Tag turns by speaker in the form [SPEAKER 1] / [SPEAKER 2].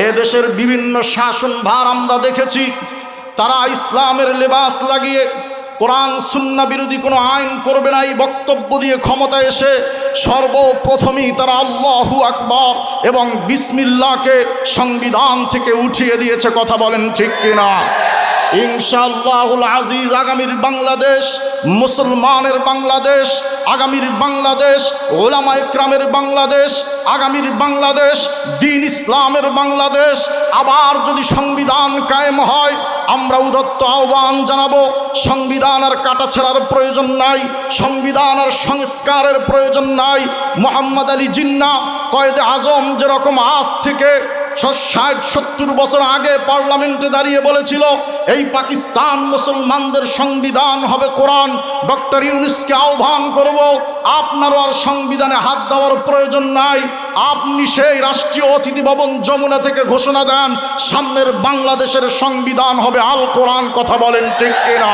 [SPEAKER 1] এ দেশের বিভিন্ন শাসনভার আমরা দেখেছি, তারা ইসলামের লেবাস লাগিয়ে কোরআন সুন্নাহ বিরোধী কোনো আইন করবে না এই বক্তব্য দিয়ে ক্ষমতায় এসে সর্বপ্রথমেই তারা আল্লাহু আকবার এবং বিসমিল্লাহকে সংবিধান থেকে উঠিয়ে দিয়েছে। কথা বলেন ঠিক কিনা? ইনশাআল্লাহুল আজিজ আগামীর বাংলাদেশ মুসলমানের বাংলাদেশ, আগামীর বাংলাদেশ ওলামা ইকরামের বাংলাদেশ, আগামীর বাংলাদেশ দ্বীন ইসলামের বাংলাদেশ। আবার যদি সংবিধান কায়েম হয়, আমরা উদাত্ত আহ্বান জানাবো, সংবিধান আর কাটাছেড়ার প্রয়োজন নাই, সংবিধান আর সংস্কারের প্রয়োজন নাই। মোহাম্মদ আলী জিন্নাহ কয়েদে আজম যেরকম আজ থেকে 60-70 বছর আগে পার্লামেন্টে দাঁড়িয়ে বলেছিল এই পাকিস্তান মুসলমানদের সংবিধান হবে কোরআন, ডক্টর ইউনূসকে আহ্বান করব, আপনারও আর সংবিধানে হাত দেওয়ার প্রয়োজন নাই। আপনি সেই রাষ্ট্রীয় অতিথি ভবন যমুনা থেকে ঘোষণা দেন সামনের বাংলাদেশের সংবিধান হবে আল কোরআন। কথা বলেন ঠিক কিনা?